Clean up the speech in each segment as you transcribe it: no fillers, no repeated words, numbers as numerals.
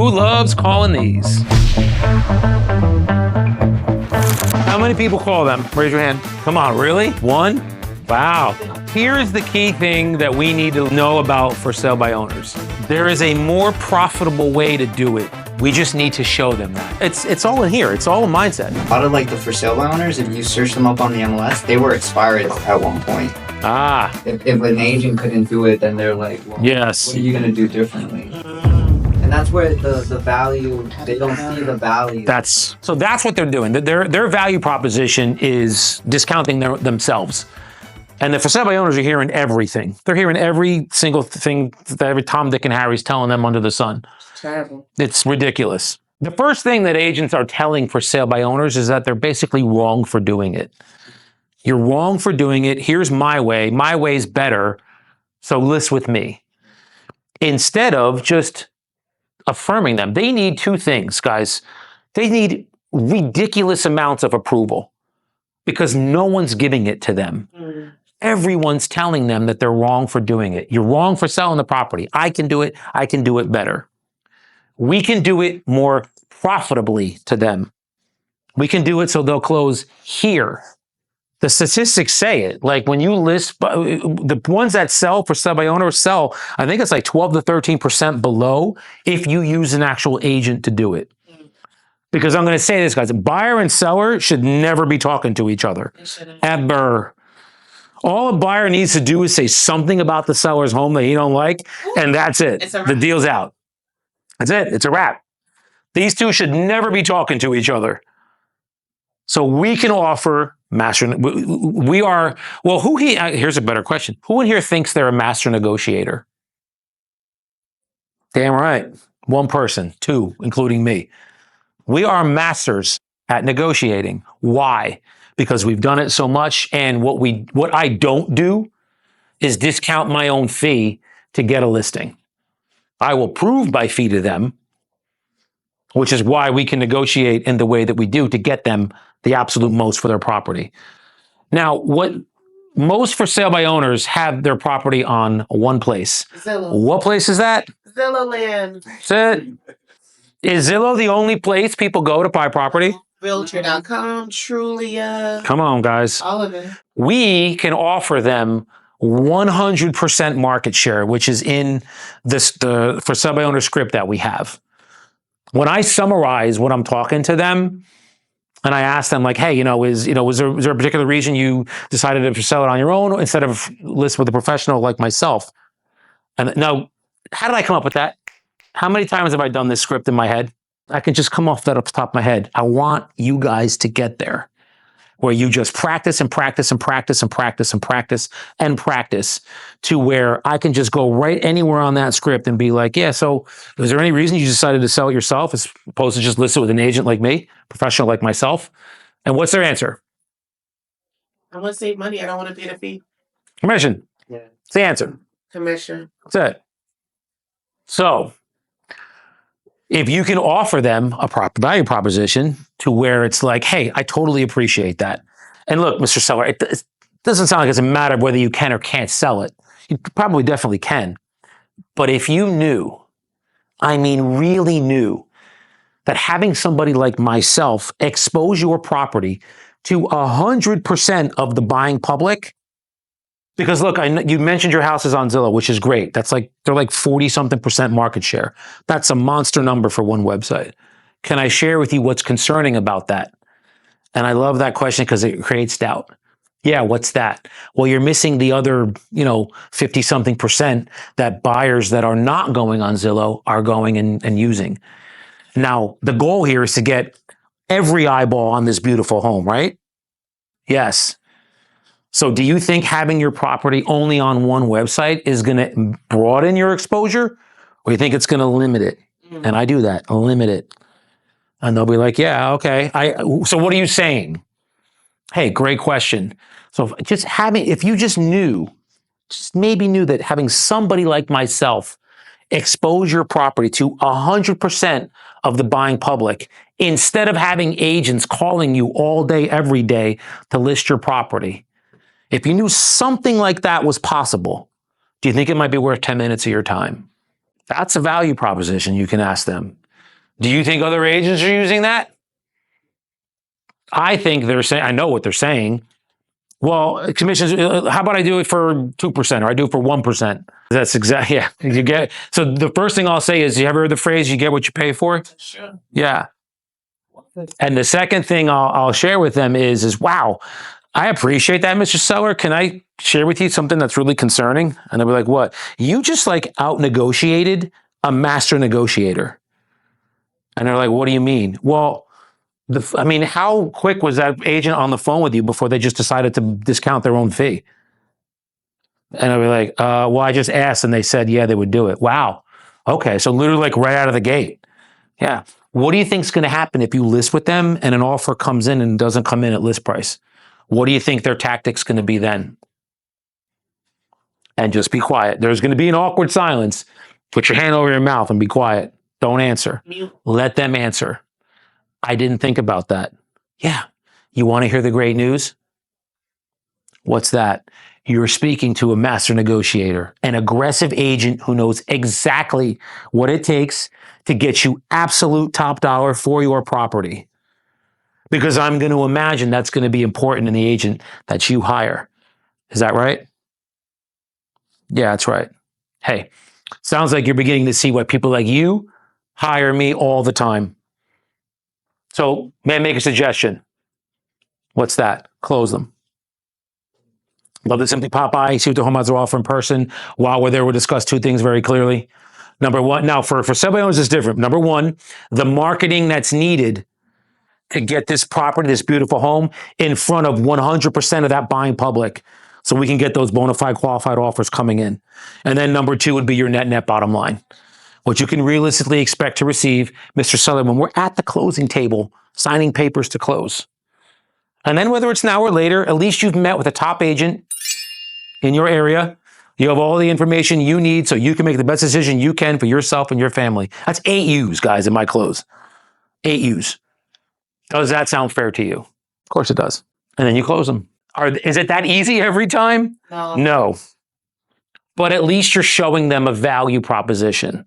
Who loves calling these? How many people call them? Raise your hand. Come on, really? One? Wow. Here's the key thing that we need to know about for sale by owners. There is a more profitable way to do it. We just need to show them that. It's all in here. It's all a mindset. A lot of like the for sale by owners, if you search them up on the MLS, they were expired at one point. If an agent couldn't do it, then they're like, well, yes. What are you going to do differently? And that's where the value, they don't see the value. So that's what they're doing. Their value proposition is discounting themselves. And the for sale by owners are hearing everything. They're hearing every single thing that every Tom, Dick, and Harry's telling them under the sun. Terrible. It's ridiculous. The first thing that agents are telling for sale by owners is that they're basically wrong for doing it. You're wrong for doing it. Here's my way. My way's better. So list with me. Instead of just affirming them. They need two things, guys. They need ridiculous amounts of approval because no one's giving it to them. Everyone's telling them that they're wrong for doing it. You're wrong for selling the property. I can do it. I can do it better. We can do it more profitably to them. We can do it so they'll close here. The statistics say it. Like when you list, the ones that sell for sale by owner sell, I think it's like 12 to 13% below if you use an actual agent to do it. Because I'm going to say this, guys, buyer and seller should never be talking to each other. Ever. All a buyer needs to do is say something about the seller's home that he don't like, and that's it. The deal's out. That's it. It's a wrap. These two should never be talking to each other. So we can offer master. We are, well, here's a better question. Who in here thinks they're a master negotiator? Damn right. One person, two, including me. We are masters at negotiating. Why? Because we've done it so much, and what I don't do is discount my own fee to get a listing. I will prove my fee to them, which is why we can negotiate in the way that we do to get them the absolute most for their property. Now, what most for sale by owners have their property on one place. Zillow. What place is that? Zillow land. That's it. Is Zillow the only place people go to buy property? Realtor.com, Trulia. Come on, guys. All of it. We can offer them 100% market share, which is in the for sale by owner script that we have. When I summarize what I'm talking to them, and I ask them like, hey, was there a particular reason you decided to sell it on your own instead of list with a professional like myself? And now, how did I come up with that? How many times have I done this script in my head? I can just come off that off the top of my head. I want you guys to get there where you just practice and practice and practice and practice and practice and practice to where I can just go right anywhere on that script and be like, yeah, so is there any reason you decided to sell it yourself as opposed to just list it with an agent like me, professional like myself? And what's their answer? I want to save money. I don't want to pay the fee. Commission. Yeah. It's the answer. Commission. That's it. So if you can offer them a proper value proposition to where it's like, hey, I totally appreciate that. And look, Mr. Seller, it doesn't sound like it's a matter of whether you can or can't sell it. You probably definitely can. But if you knew, I mean really knew, that having somebody like myself expose your property to 100% of the buying public, because look, you mentioned your house is on Zillow, which is great. They're like 40-something% market share. That's a monster number for one website. Can I share with you what's concerning about that? And I love that question because it creates doubt. Yeah, what's that? Well, you're missing the other, 50-something% that buyers that are not going on Zillow are going and using. Now, the goal here is to get every eyeball on this beautiful home, right? Yes. So do you think having your property only on one website is going to broaden your exposure, or you think it's going to limit it? And I do that, limit it. And they'll be like, yeah, okay. So what are you saying? Hey, great question. So if you just maybe knew that having somebody like myself expose your property to 100% of the buying public, instead of having agents calling you all day, every day to list your property, if you knew something like that was possible, do you think it might be worth 10 minutes of your time? That's a value proposition you can ask them. Do you think other agents are using that? I think they're saying, I know what they're saying. Well, commissions, how about I do it for 2% or I do it for 1%? That's exactly, yeah. You get, so the first thing I'll say is, you ever heard the phrase, you get what you pay for? Sure. Yeah. And the second thing I'll share with them is, wow, I appreciate that, Mr. Seller. Can I share with you something that's really concerning? And they'll be like, what? You just like out negotiated a master negotiator. And they're like, what do you mean? Well, I mean, how quick was that agent on the phone with you before they just decided to discount their own fee? And I'll be like, well, I just asked and they said, yeah, they would do it. Wow. Okay. So literally like right out of the gate. Yeah. What do you think is going to happen if you list with them and an offer comes in and doesn't come in at list price? What do you think their tactic's going to be then? And just be quiet. There's going to be an awkward silence. Put your hand over your mouth and be quiet. Don't answer. Let them answer. I didn't think about that. Yeah. You want to hear the great news? What's that? You're speaking to a master negotiator, an aggressive agent who knows exactly what it takes to get you absolute top dollar for your property. Because I'm going to imagine that's going to be important in the agent that you hire. Is that right? Yeah, that's right. Hey, sounds like you're beginning to see why people like you hire me all the time. So, may I make a suggestion? What's that? Close them. Love to simply pop by, see what the home buyers are offering in person. While we're there, we'll discuss two things very clearly. Number one, now for some owners, it's different. Number one, the marketing that's needed to get this property, this beautiful home, in front of 100% of that buying public, so we can get those bona fide qualified offers coming in. And then number two would be your net bottom line, what you can realistically expect to receive, Mr. Seller, when we're at the closing table, signing papers to close. And then whether it's now or later, at least you've met with a top agent in your area. You have all the information you need so you can make the best decision you can for yourself and your family. That's 8 U's, guys, in my close. 8 U's. Does that sound fair to you? Of course it does. And then you close them. Is it that easy every time? No. No. But at least you're showing them a value proposition.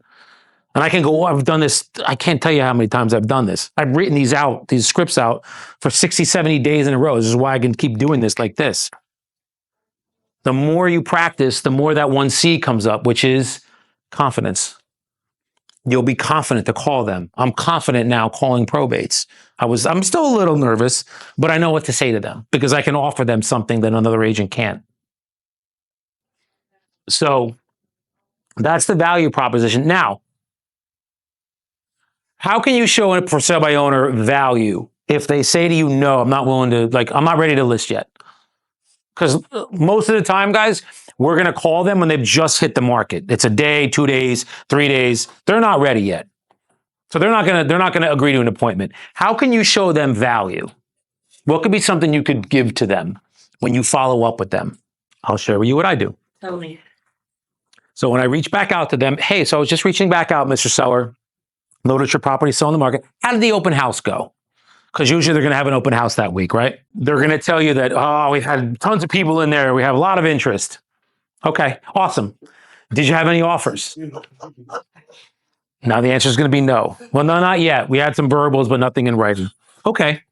And I can go, I've done this, I can't tell you how many times I've done this. I've written these scripts out for 60, 70 days in a row. This is why I can keep doing this like this. The more you practice, the more that 1C comes up, which is confidence. You'll be confident to call them. I'm confident now calling probates. I'm still a little nervous, but I know what to say to them because I can offer them something that another agent can't. So that's the value proposition. Now, how can you show a for sale by owner value if they say to you, no, I'm not willing to, I'm not ready to list yet? Because most of the time, guys, we're going to call them when they've just hit the market. It's a day, 2 days, 3 days. They're not ready yet. So they're not going to agree to an appointment. How can you show them value? What could be something you could give to them when you follow up with them? I'll share with you what I do. Tell me. So when I reach back out to them, hey, so I was just reaching back out, Mr. Seller, noticed your property still on the market. How did the open house go? Because usually they're going to have an open house that week, right? They're going to tell you that, oh, we've had tons of people in there. We have a lot of interest. Okay, awesome. Did you have any offers? Now the answer is going to be no. Well, no, not yet. We had some verbals, but nothing in writing. Okay.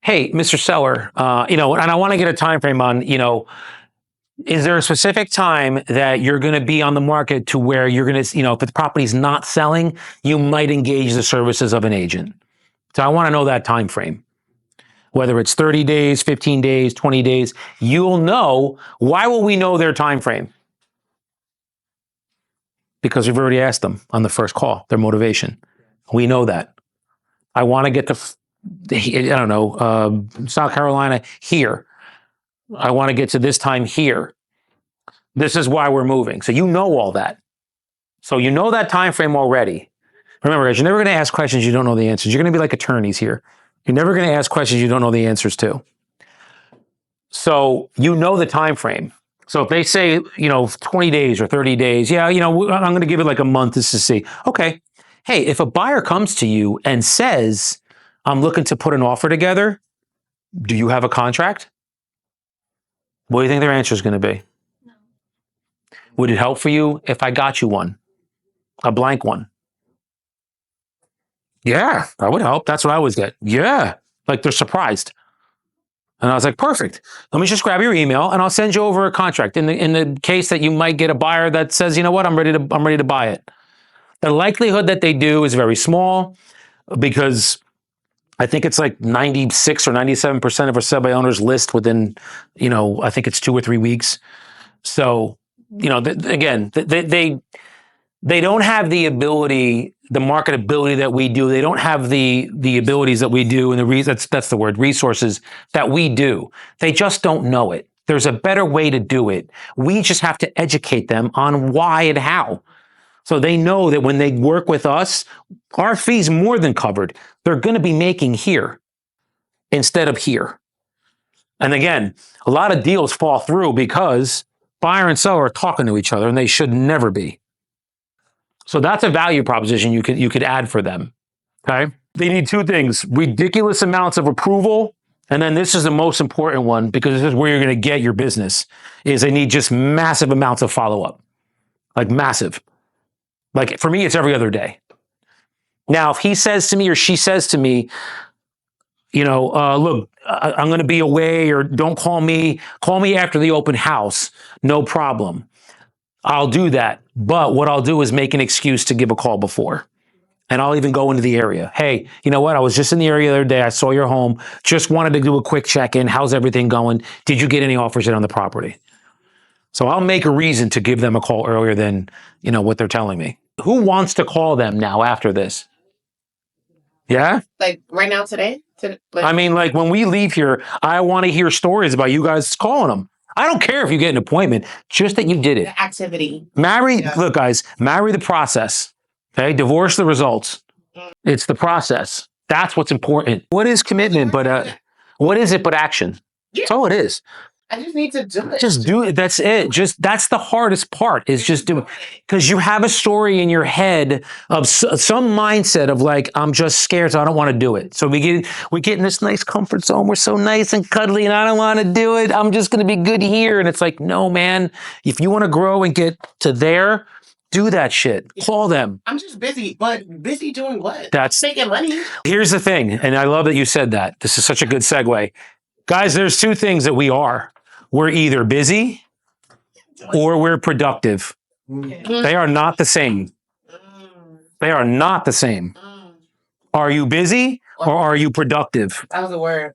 Hey, Mr. Seller, and I want to get a time frame on, is there a specific time that you're going to be on the market to where you're going to, if the property's not selling, you might engage the services of an agent? So I want to know that time frame. Whether it's 30 days, 15 days, 20 days, you'll know. Why will we know their time frame? Because we've already asked them on the first call, their motivation. We know that. I want to get to, South Carolina here. I want to get to this time here. This is why we're moving. So you know all that. So you know that time frame already. Remember, guys, you're never going to ask questions you don't know the answers. You're going to be like attorneys here. You're never going to ask questions you don't know the answers to. So you know the time frame. So if they say, 20 days or 30 days, I'm going to give it like a month just to see. Okay. Hey, if a buyer comes to you and says, I'm looking to put an offer together, do you have a contract? What do you think their answer is going to be? No. Would it help for you if I got you one? A blank one? Yeah, that would help. That's what I always get. Yeah. Like they're surprised. And I was like, perfect. Let me just grab your email and I'll send you over a contract. In the case that you might get a buyer that says, you know what, I'm ready to buy it. The likelihood that they do is very small because I think it's like 96 or 97% of our sub owners list within, I think it's 2 or 3 weeks. So, again, they don't have the ability, the marketability that we do. They don't have the abilities that we do, and that's the word, resources that we do. They just don't know it. There's a better way to do it. We just have to educate them on why and how. So they know that when they work with us, our fee's more than covered. They're going to be making here instead of here. And again, a lot of deals fall through because buyer and seller are talking to each other, and they should never be. So that's a value proposition you could add for them. Okay? They need 2 things: ridiculous amounts of approval, and then this is the most important one because this is where you're going to get your business, is they need just massive amounts of follow-up. Like massive. Like for me, it's every other day. Now, if he says to me or she says to me, look, I'm going to be away, or don't call me after the open house, no problem. I'll do that. But what I'll do is make an excuse to give a call before. And I'll even go into the area. Hey, you know what? I was just in the area the other day. I saw your home. Just wanted to do a quick check-in. How's everything going? Did you get any offers in on the property? So I'll make a reason to give them a call earlier than, what they're telling me. Who wants to call them now after this? Yeah? Like right now, today? I mean, like when we leave here, I want to hear stories about you guys calling them. I don't care if you get an appointment, just that you did it. The activity. Look, guys, marry the process. Okay? Divorce the results. It's the process. That's what's important. What is commitment? But what is it but action? That's all it is. I just need to do it. Just do it. That's it. That's the hardest part, is just do it. Because you have a story in your head of some mindset of like, I'm just scared, so I don't want to do it. So we get in this nice comfort zone. We're so nice and cuddly, and I don't want to do it. I'm just going to be good here. And it's like, no, man. If you want to grow and get to there, do that shit. Call them. I'm just busy, but busy doing what? That's making money. Here's the thing, and I love that you said that. This is such a good segue. Guys, there's 2 things that we are. We're either busy or we're productive. They are not the same. They are not the same. Are you busy or are you productive? That was a word.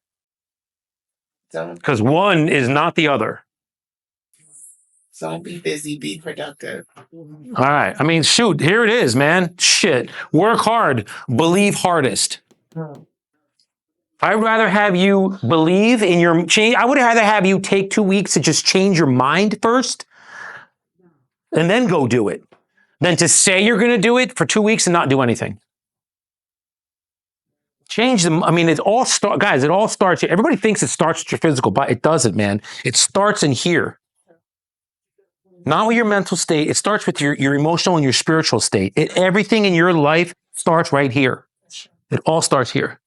Because one is not the other. Don't be busy, be productive. All right. I mean, shoot, here it is, man. Shit. Work hard, believe hardest. I'd rather have you believe in your change. I would rather have you take 2 weeks to just change your mind first and then go do it than to say you're going to do it for 2 weeks and not do anything. Change them. I mean, it all starts here. Everybody thinks it starts with your physical body. It doesn't, man. It starts in here. Not with your mental state. It starts with your emotional and your spiritual state. Everything in your life starts right here. It all starts here.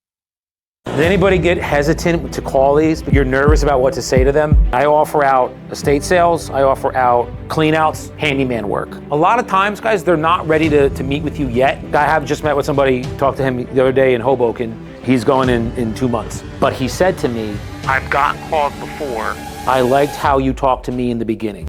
Does anybody get hesitant to call these? You're nervous about what to say to them? I offer out estate sales. I offer out clean outs, handyman work. A lot of times, guys, they're not ready to meet with you yet. I have just met with somebody, talked to him the other day in Hoboken. He's going in 2 months. But he said to me, I've gotten calls before. I liked how you talked to me in the beginning.